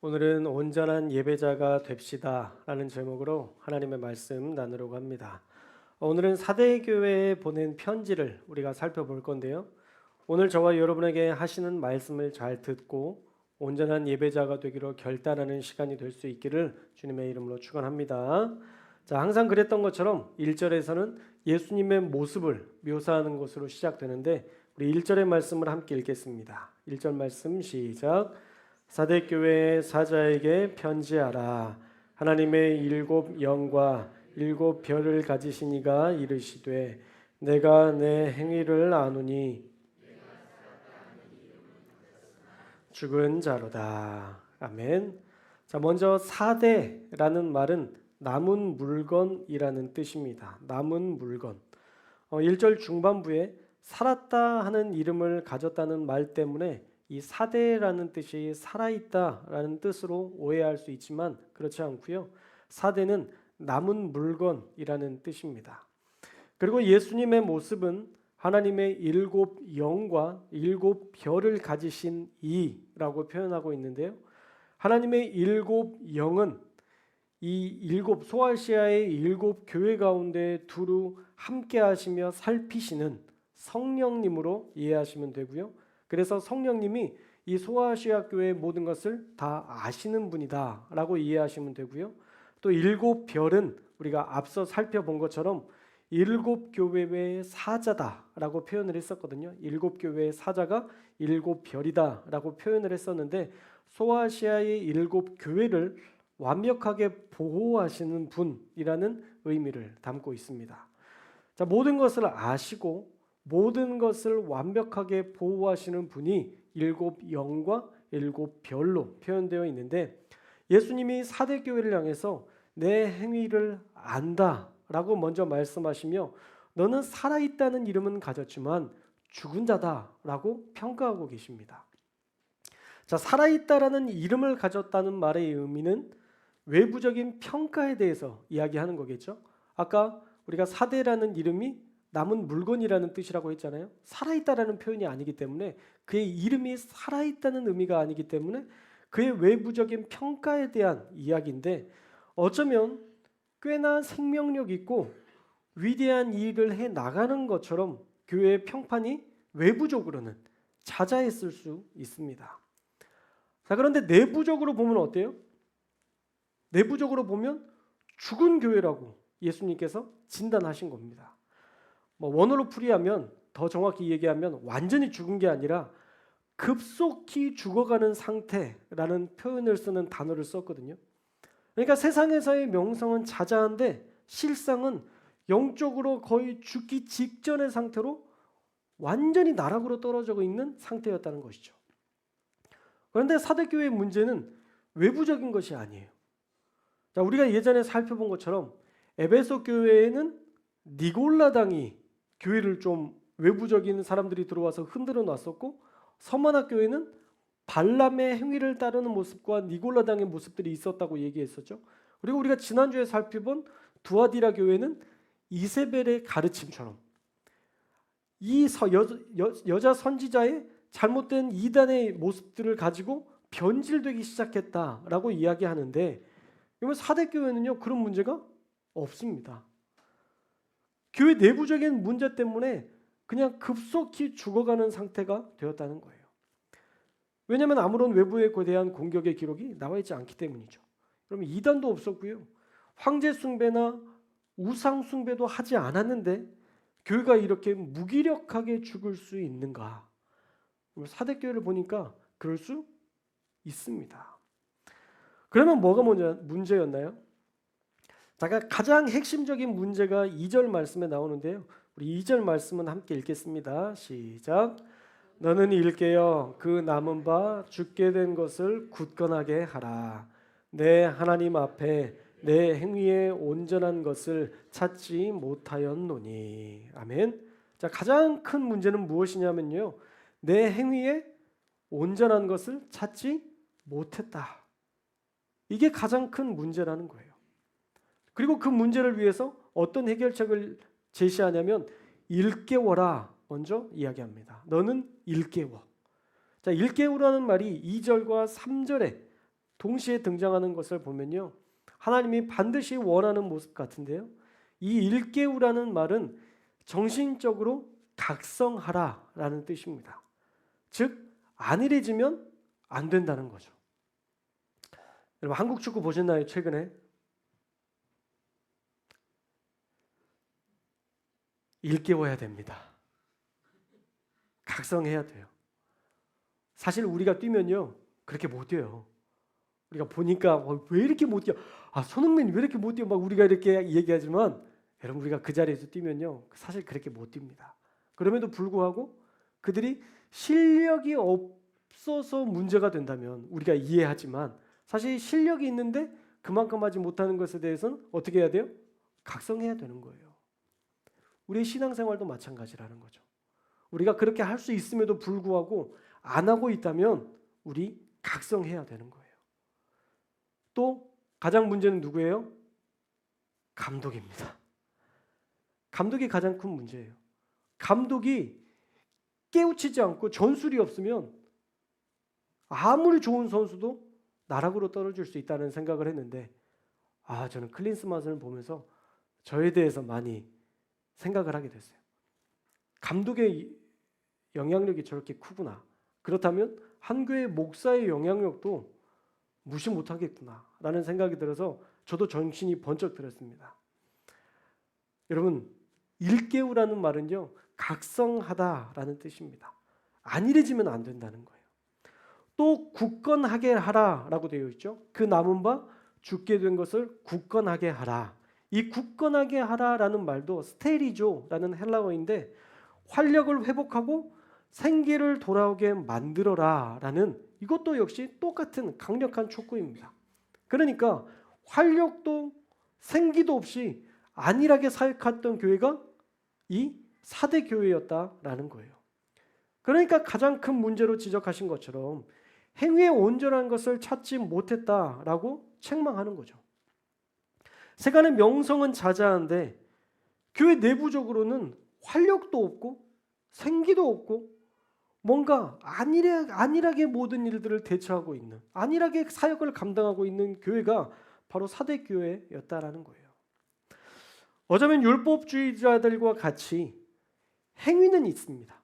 오늘은 온전한 예배자가 됩시다 라는 제목으로 하나님의 말씀 나누려고 합니다. 오늘은 사대교회에 보낸 편지를 우리가 살펴볼 건데요. 오늘 저와 여러분에게 하시는 말씀을 잘 듣고 온전한 예배자가 되기로 결단하는 시간이 될 수 있기를 주님의 이름으로 축원합니다. 자, 항상 그랬던 것처럼 1절에서는 예수님의 모습을 묘사하는 것으로 시작되는데 우리 1절의 말씀을 함께 읽겠습니다. 1절 말씀 시작. 사대교회의 사자에게 편지하라. 하나님의 일곱 영과 일곱 별을 가지신 이가 이르시되 내가 내 행위를 아노니 죽은 자로다. 아멘. 자, 먼저 사대라는 말은 남은 물건이라는 뜻입니다. 남은 물건. 1절 중반부에 살았다 하는 이름을 가졌다는 말 때문에 이 사대라는 뜻이 살아있다라는 뜻으로 오해할 수 있지만 그렇지 않고요. 사대는 남은 물건이라는 뜻입니다. 그리고 예수님의 모습은 하나님의 일곱 영과 일곱 별을 가지신 이라고 표현하고 있는데요. 하나님의 일곱 영은 이 일곱 소아시아의 일곱 교회 가운데 두루 함께 하시며 살피시는 성령님으로 이해하시면 되고요. 그래서 성령님이 이 소아시아 교회의 모든 것을 다 아시는 분이다 라고 이해하시면 되고요. 또 일곱 별은 우리가 앞서 살펴본 것처럼 일곱 교회의 사자다 라고 표현을 했었거든요. 일곱 교회의 사자가 일곱 별이다 라고 표현을 했었는데 소아시아의 일곱 교회를 완벽하게 보호하시는 분이라는 의미를 담고 있습니다. 자, 모든 것을 아시고 모든 것을 완벽하게 보호하시는 분이 일곱 영과 일곱 별로 표현되어 있는데 예수님이 사대교회를 향해서 내 행위를 안다 라고 먼저 말씀하시며 너는 살아있다는 이름은 가졌지만 죽은 자다 라고 평가하고 계십니다. 자, 살아있다라는 이름을 가졌다는 말의 의미는 외부적인 평가에 대해서 이야기하는 거겠죠. 아까 우리가 사대라는 이름이 남은 물건이라는 뜻이라고 했잖아요. 살아있다라는 표현이 아니기 때문에 그의 이름이 살아있다는 의미가 아니기 때문에 그의 외부적인 평가에 대한 이야기인데 어쩌면 꽤나 생명력 있고 위대한 일을 해 나가는 것처럼 교회의 평판이 외부적으로는 자자했을 수 있습니다. 자, 그런데 내부적으로 보면 어때요? 내부적으로 보면 죽은 교회라고 예수님께서 진단하신 겁니다. 원어로 풀이하면 더 정확히 얘기하면 완전히 죽은 게 아니라 급속히 죽어가는 상태라는 표현을 쓰는 단어를 썼거든요. 그러니까 세상에서의 명성은 자자한데 실상은 영적으로 거의 죽기 직전의 상태로 완전히 나락으로 떨어져 있는 상태였다는 것이죠. 그런데 사대교회의 문제는 외부적인 것이 아니에요. 자, 우리가 예전에 살펴본 것처럼 에베소 교회에는 니골라당이 교회를 좀 외부적인 사람들이 들어와서 흔들어 놨었고 서머나 교회는 발람의 행위를 따르는 모습과 니골라당의 모습들이 있었다고 얘기했었죠. 그리고 우리가 지난주에 살펴본 두아디라 교회는 이세벨의 가르침처럼 이 여자 선지자의 잘못된 이단의 모습들을 가지고 변질되기 시작했다라고 이야기하는데 이번 사대교회는요 그런 문제가 없습니다. 교회 내부적인 문제 때문에 그냥 급속히 죽어가는 상태가 되었다는 거예요. 왜냐하면 아무런 외부에 대한 공격의 기록이 나와 있지 않기 때문이죠. 그러면 이단도 없었고요. 황제 숭배나 우상 숭배도 하지 않았는데 교회가 이렇게 무기력하게 죽을 수 있는가? 사대교회를 보니까 그럴 수 있습니다. 그러면 뭐가 문제였나요? 가장 핵심적인 문제가 2절 말씀에 나오는데요. 우리 2절 말씀은 함께 읽겠습니다. 시작. 너는 일깨어 그 남은 바 죽게 된 것을 굳건하게 하라. 내 하나님 앞에 내 행위에 온전한 것을 찾지 못하였노니. 아멘. 자, 가장 큰 문제는 무엇이냐면요. 내 행위에 온전한 것을 찾지 못했다. 이게 가장 큰 문제라는 거예요. 그리고 그 문제를 위해서 어떤 해결책을 제시하냐면 일깨워라 먼저 이야기합니다. 너는 일깨워. 자, 일깨우라는 말이 2절과 3절에 동시에 등장하는 것을 보면요, 하나님이 반드시 원하는 모습 같은데요, 이 일깨우라는 말은 정신적으로 각성하라라는 뜻입니다. 즉 안일해지면 안 된다는 거죠. 여러분 한국 축구 보셨나요? 최근에 일깨워야 됩니다. 각성해야 돼요. 사실 우리가 뛰면요 그렇게 못 뛰어요. 우리가 보니까 왜 이렇게 못 뛰어? 손흥민이 왜 이렇게 못 뛰어? 막 우리가 이렇게 얘기하지만 여러분 우리가 그 자리에서 뛰면요 사실 그렇게 못 뜁니다. 그럼에도 불구하고 그들이 실력이 없어서 문제가 된다면 우리가 이해하지만 사실 실력이 있는데 그만큼 하지 못하는 것에 대해서는 어떻게 해야 돼요? 각성해야 되는 거예요. 우리의 신앙생활도 마찬가지라는 거죠. 우리가 그렇게 할 수 있음에도 불구하고 안 하고 있다면 우리 각성해야 되는 거예요. 또 가장 문제는 누구예요? 감독입니다. 감독이 가장 큰 문제예요. 감독이 깨우치지 않고 전술이 없으면 아무리 좋은 선수도 나락으로 떨어질 수 있다는 생각을 했는데 저는 클린스만을 보면서 저에 대해서 많이 생각을 하게 됐어요. 감독의 영향력이 저렇게 크구나. 그렇다면 한 교회 목사의 영향력도 무시 못하겠구나라는 생각이 들어서 저도 정신이 번쩍 들었습니다. 여러분 일깨우라는 말은요 각성하다라는 뜻입니다. 안일해지면 안 된다는 거예요. 또 굳건하게 하라라고 되어 있죠. 그 남은 바 죽게 된 것을 굳건하게 하라. 이 굳건하게 하라라는 말도 스테리조라는 헬라어인데 활력을 회복하고 생기를 돌아오게 만들어라라는 이것도 역시 똑같은 강력한 촉구입니다. 그러니까 활력도 생기도 없이 안일하게 사역했던 교회가 이 사대 교회였다라는 거예요. 그러니까 가장 큰 문제로 지적하신 것처럼 행위의 온전한 것을 찾지 못했다라고 책망하는 거죠. 세간의 명성은 자자한데 교회 내부적으로는 활력도 없고 생기도 없고 뭔가 안일하게 모든 일들을 대처하고 있는 안일하게 사역을 감당하고 있는 교회가 바로 사대 교회였다라는 거예요. 어쩌면 율법주의자들과 같이 행위는 있습니다.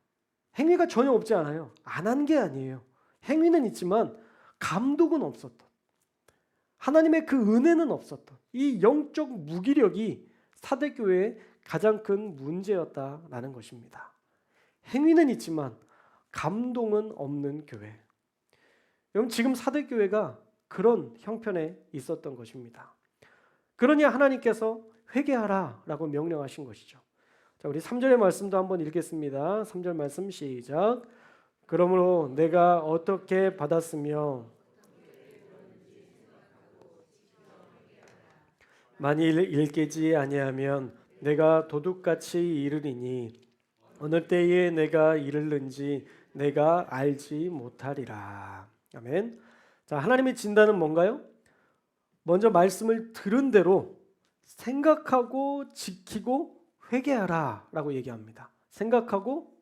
행위가 전혀 없지 않아요. 안 한 게 아니에요. 행위는 있지만 감독은 없었던, 하나님의 그 은혜는 없었던 이 영적 무기력이 사대교회의 가장 큰 문제였다라는 것입니다. 행위는 있지만 감동은 없는 교회. 여러분 지금 사대교회가 그런 형편에 있었던 것입니다. 그러니 하나님께서 회개하라라고 명령하신 것이죠. 자, 우리 3절의 말씀도 한번 읽겠습니다. 3절 말씀 시작. 그러므로 내가 어떻게 받았으며 만일 일깨지 아니하면 내가 도둑같이 이르리니 어느 때에 내가 이르는지 내가 알지 못하리라. 아멘. 자, 하나님의 진단은 뭔가요? 먼저 말씀을 들은 대로 생각하고 지키고 회개하라 라고 얘기합니다. 생각하고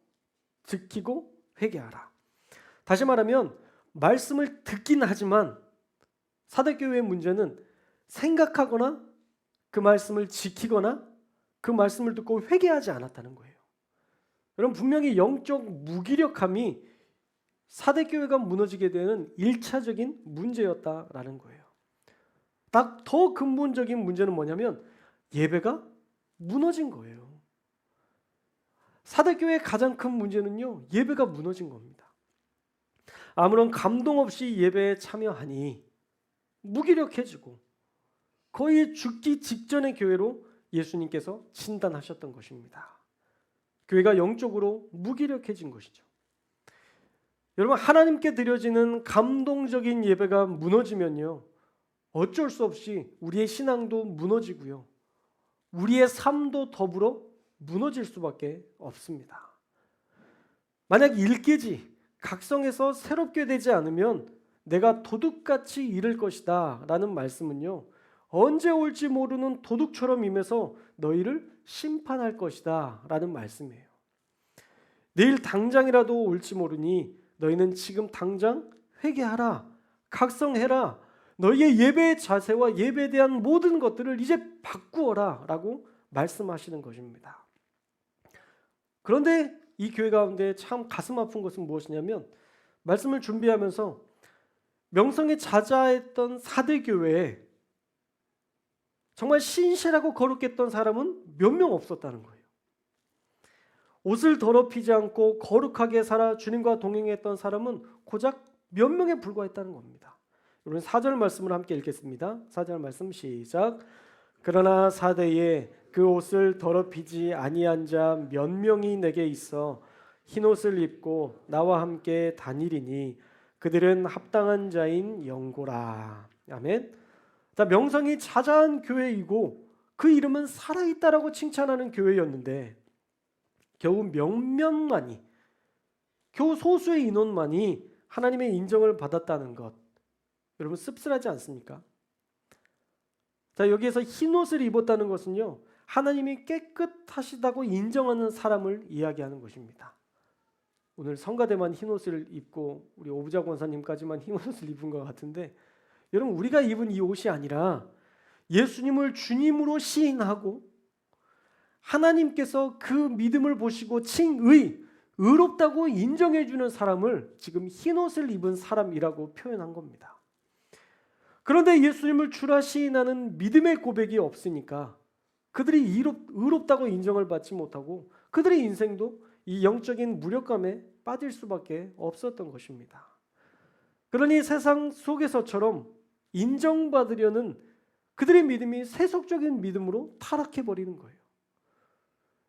지키고 회개하라. 다시 말하면 말씀을 듣긴 하지만 사대교회의 문제는 생각하거나 그 말씀을 지키거나 그 말씀을 듣고 회개하지 않았다는 거예요. 여러분 분명히 영적 무기력함이 사대교회가 무너지게 되는 1차적인 문제였다라는 거예요. 딱 더 근본적인 문제는 뭐냐면 예배가 무너진 거예요. 사대교회의 가장 큰 문제는요 예배가 무너진 겁니다. 아무런 감동 없이 예배에 참여하니 무기력해지고 거의 죽기 직전의 교회로 예수님께서 진단하셨던 것입니다. 교회가 영적으로 무기력해진 것이죠. 여러분 하나님께 드려지는 감동적인 예배가 무너지면요 어쩔 수 없이 우리의 신앙도 무너지고요 우리의 삶도 더불어 무너질 수밖에 없습니다. 만약 일깨지 각성해서 새롭게 되지 않으면 내가 도둑같이 이를 것이다 라는 말씀은요 언제 올지 모르는 도둑처럼 임해서 너희를 심판할 것이다 라는 말씀이에요. 내일 당장이라도 올지 모르니 너희는 지금 당장 회개하라, 각성해라, 너희의 예배의 자세와 예배에 대한 모든 것들을 이제 바꾸어라 라고 말씀하시는 것입니다. 그런데 이 교회 가운데 참 가슴 아픈 것은 무엇이냐면 말씀을 준비하면서 명성에 자자했던 사대 교회에 정말 신실하고 거룩했던 사람은 몇 명 없었다는 거예요. 옷을 더럽히지 않고 거룩하게 살아 주님과 동행했던 사람은 고작 몇 명에 불과했다는 겁니다. 여러분 4절 말씀을 함께 읽겠습니다. 4절 말씀 시작. 그러나 사대에 그 옷을 더럽히지 아니한 자 몇 명이 내게 있어 흰 옷을 입고 나와 함께 다니리니 그들은 합당한 자인 영고라. 아멘. 자, 명성이 자자한 교회이고 그 이름은 살아있다라고 칭찬하는 교회였는데 겨우 몇몇만이, 겨우 소수의 인원만이 하나님의 인정을 받았다는 것, 여러분 씁쓸하지 않습니까? 자, 여기에서 흰 옷을 입었다는 것은요, 하나님이 깨끗하시다고 인정하는 사람을 이야기하는 것입니다. 오늘 성가대만 흰 옷을 입고 우리 오부자 권사님까지만 흰 옷을 입은 것 같은데, 여러분 우리가 입은 이 옷이 아니라 예수님을 주님으로 시인하고 하나님께서 그 믿음을 보시고 의롭다고 인정해 주는 사람을 지금 흰 옷을 입은 사람이라고 표현한 겁니다. 그런데 예수님을 주라 시인하는 믿음의 고백이 없으니까 그들이 의롭다고 인정을 받지 못하고 그들의 인생도 이 영적인 무력감에 빠질 수밖에 없었던 것입니다. 그러니 세상 속에서처럼 인정받으려는 그들의 믿음이 세속적인 믿음으로 타락해버리는 거예요.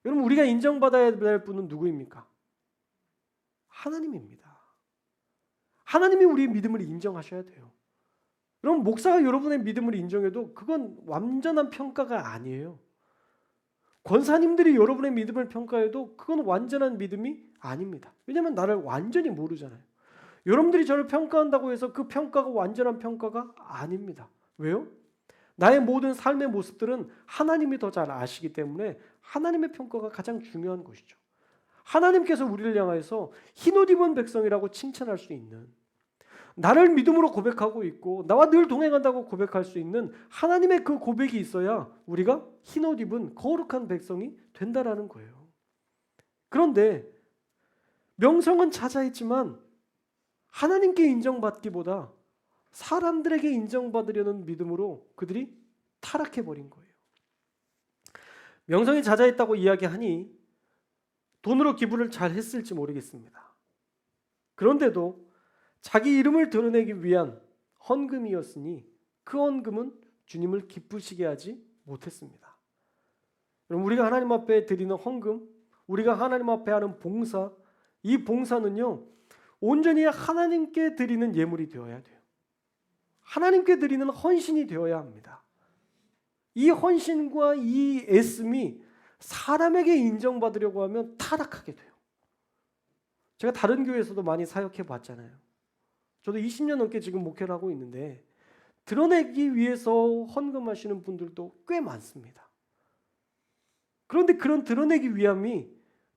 여러분 우리가 인정받아야 될 분은 누구입니까? 하나님입니다. 하나님이 우리의 믿음을 인정하셔야 돼요. 여러분 목사가 여러분의 믿음을 인정해도 그건 완전한 평가가 아니에요. 권사님들이 여러분의 믿음을 평가해도 그건 완전한 믿음이 아닙니다. 왜냐하면 나를 완전히 모르잖아요. 여러분들이 저를 평가한다고 해서 그 평가가 완전한 평가가 아닙니다. 왜요? 나의 모든 삶의 모습들은 하나님이 더 잘 아시기 때문에 하나님의 평가가 가장 중요한 것이죠. 하나님께서 우리를 향해서 흰옷 입은 백성이라고 칭찬할 수 있는, 나를 믿음으로 고백하고 있고 나와 늘 동행한다고 고백할 수 있는 하나님의 그 고백이 있어야 우리가 흰옷 입은 거룩한 백성이 된다라는 거예요. 그런데 명성은 자자했지만 하나님께 인정받기보다 사람들에게 인정받으려는 믿음으로 그들이 타락해버린 거예요. 명성이 자자했다고 이야기하니 돈으로 기부를 잘 했을지 모르겠습니다. 그런데도 자기 이름을 드러내기 위한 헌금이었으니 그 헌금은 주님을 기쁘시게 하지 못했습니다. 여러분 우리가 하나님 앞에 드리는 헌금, 우리가 하나님 앞에 하는 봉사, 이 봉사는요 온전히 하나님께 드리는 예물이 되어야 돼요. 하나님께 드리는 헌신이 되어야 합니다. 이 헌신과 이 애씀이 사람에게 인정받으려고 하면 타락하게 돼요. 제가 다른 교회에서도 많이 사역해 봤잖아요. 저도 20년 넘게 지금 목회를 하고 있는데 드러내기 위해서 헌금하시는 분들도 꽤 많습니다. 그런데 그런 드러내기 위함이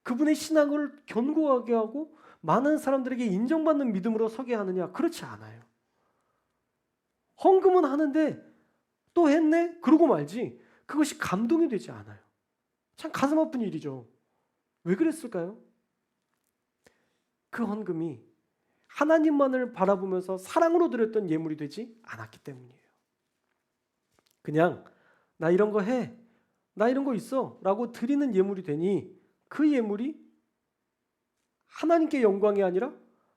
그분의 신앙을 견고하게 하고 많은 사람들에게 인정받는 믿음으로 서게 하느냐? 그렇지 않아요. 헌금은 하는데 또 했네? 그러고 말지 그것이 감동이 되지 않아요. 참 가슴 아픈 일이죠. 왜 그랬을까요? 그 헌금이 하나님만을 바라보면서 사랑으로 드렸던 예물이 되지 않았기 때문이에요. 그냥 나 이런 거 해, 나 이런 거 있어 라고 드리는 예물이 되니 그 예물이 하나님께 영광이 아니라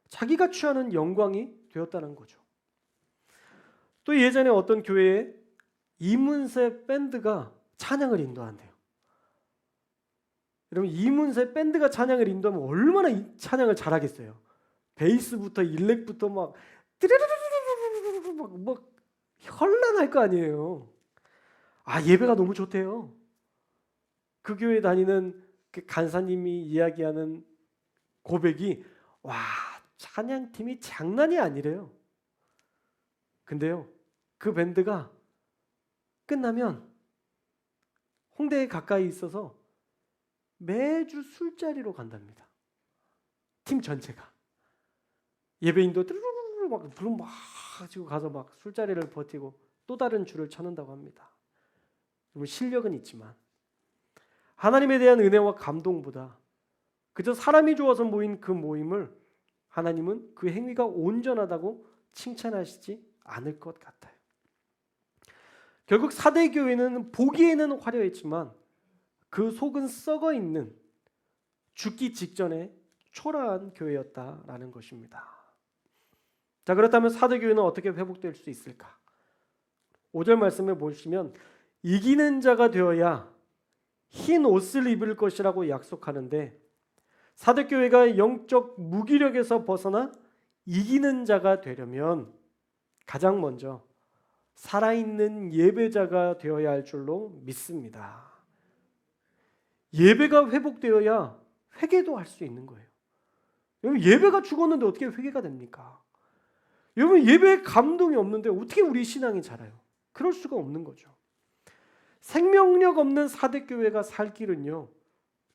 자기가 취하는 영광이 되었다는 거죠. 또 예전에 어떤 교회에 이문세 밴드가 찬양을 인도한대요. 여러분 이문세 밴드가 찬양을 인도하면 얼마나 찬양을 잘하겠어요. 베이스부터 일렉부터 막 띠르르르르르르르 막 현란할 거 아니에요. 아 예배가 너무 좋대요. 그 교회 다니는 그 간사님이 이야기하는 고백이 와 찬양팀이 장난이 아니래요. 근데요 그 밴드가 끝나면 홍대에 가까이 있어서 매주 술자리로 간답니다. 팀 전체가 예배인도 막 부르면 막 가지고 가서 막 술자리를 버티고 또 다른 줄을 쳐는다고 합니다. 실력은 있지만 하나님에 대한 은혜와 감동보다 그저 사람이 좋아서 모인 그 모임을 하나님은 그 행위가 온전하다고 칭찬하시지 않을 것 같아요. 결국 사대 교회는 보기에는 화려했지만 그 속은 썩어 있는 죽기 직전에 초라한 교회였다라는 것입니다. 자, 그렇다면 사대 교회는 어떻게 회복될 수 있을까? 5절 말씀을 보시면 이기는 자가 되어야 흰 옷을 입을 것이라고 약속하는데 사대 교회가 영적 무기력에서 벗어나 이기는 자가 되려면 가장 먼저 살아있는 예배자가 되어야 할 줄로 믿습니다. 예배가 회복되어야 회개도 할 수 있는 거예요. 여러분, 예배가 죽었는데 어떻게 회개가 됩니까? 여러분, 예배에 감동이 없는데 어떻게 우리 신앙이 자라요? 그럴 수가 없는 거죠. 생명력 없는 사대교회가 살 길은요,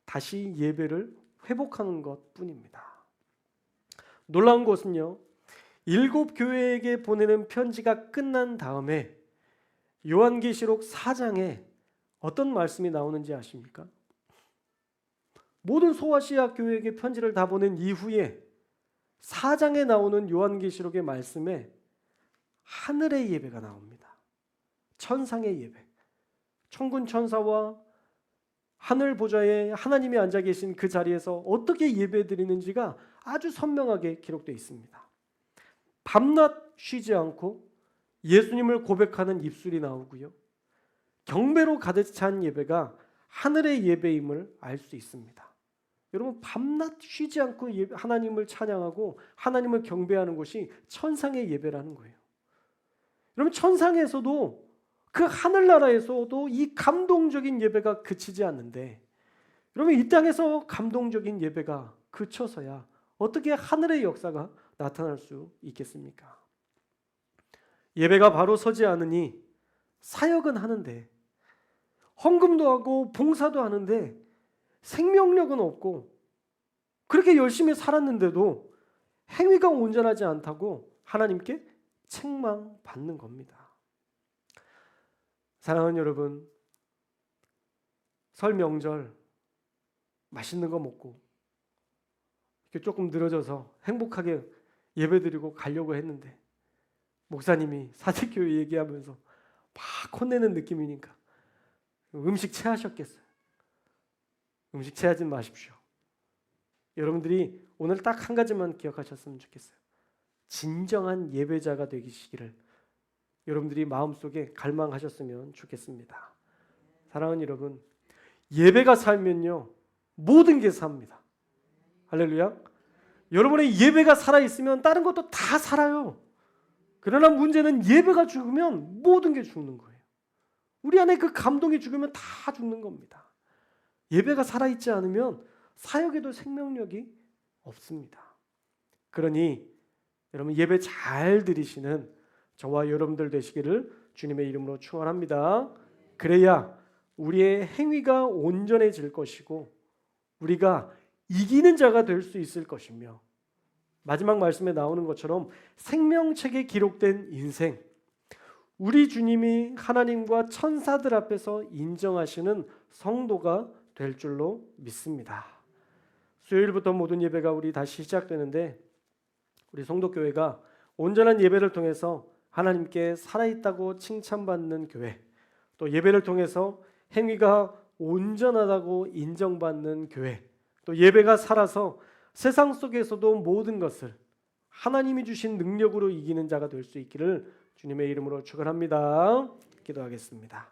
다시 예배를 회복하는 것뿐입니다. 놀라운 것은요, 7교회에게 보내는 편지가 끝난 다음에 요한계시록 4장에 어떤 말씀이 나오는지 아십니까? 모든 소아시아 교회에게 편지를 다 보낸 이후에 4장에 나오는 요한계시록의 말씀에 하늘의 예배가 나옵니다. 천상의 예배. 천군 천사와 하늘 보좌에 하나님이 앉아 계신 그 자리에서 어떻게 예배드리는지가 아주 선명하게 기록되어 있습니다. 밤낮 쉬지 않고 예수님을 고백하는 입술이 나오고요, 경배로 가득 찬 예배가 하늘의 예배임을 알 수 있습니다. 여러분, 밤낮 쉬지 않고 하나님을 찬양하고 하나님을 경배하는 것이 천상의 예배라는 거예요. 여러분, 천상에서도 그 하늘나라에서도 이 감동적인 예배가 그치지 않는데, 여러분, 이 땅에서 감동적인 예배가 그쳐서야 어떻게 하늘의 역사가 나타날 수 있겠습니까? 예배가 바로 서지 않으니 사역은 하는데, 헌금도 하고 봉사도 하는데 생명력은 없고, 그렇게 열심히 살았는데도 행위가 온전하지 않다고 하나님께 책망받는 겁니다. 사랑하는 여러분, 설 명절 맛있는 거 먹고 이렇게 조금 늘어져서 행복하게 예배드리고 가려고 했는데 목사님이 사직교회 얘기하면서 막 혼내는 느낌이니까 음식 체하셨겠어요. 음식 체하지 마십시오. 여러분들이 오늘 딱 한 가지만 기억하셨으면 좋겠어요. 진정한 예배자가 되시기를 여러분들이 마음속에 갈망하셨으면 좋겠습니다. 사랑하는 여러분, 예배가 살면요, 모든 게 삽니다. 할렐루야. 여러분의 예배가 살아있으면 다른 것도 다 살아요. 그러나 문제는 예배가 죽으면 모든 게 죽는 거예요. 우리 안에 그 감동이 죽으면 다 죽는 겁니다. 예배가 살아있지 않으면 사역에도 생명력이 없습니다. 그러니 여러분, 예배 잘 드리시는 저와 여러분들 되시기를 주님의 이름으로 축원합니다. 그래야 우리의 행위가 온전해질 것이고 우리가 이기는 자가 될 수 있을 것이며, 마지막 말씀에 나오는 것처럼 생명책에 기록된 인생, 우리 주님이 하나님과 천사들 앞에서 인정하시는 성도가 될 줄로 믿습니다. 수요일부터 모든 예배가 우리 다시 시작되는데, 우리 성도교회가 온전한 예배를 통해서 하나님께 살아있다고 칭찬받는 교회, 또 예배를 통해서 행위가 온전하다고 인정받는 교회, 또 예배가 살아서 세상 속에서도 모든 것을 하나님이 주신 능력으로 이기는 자가 될 수 있기를 주님의 이름으로 축원합니다. 기도하겠습니다.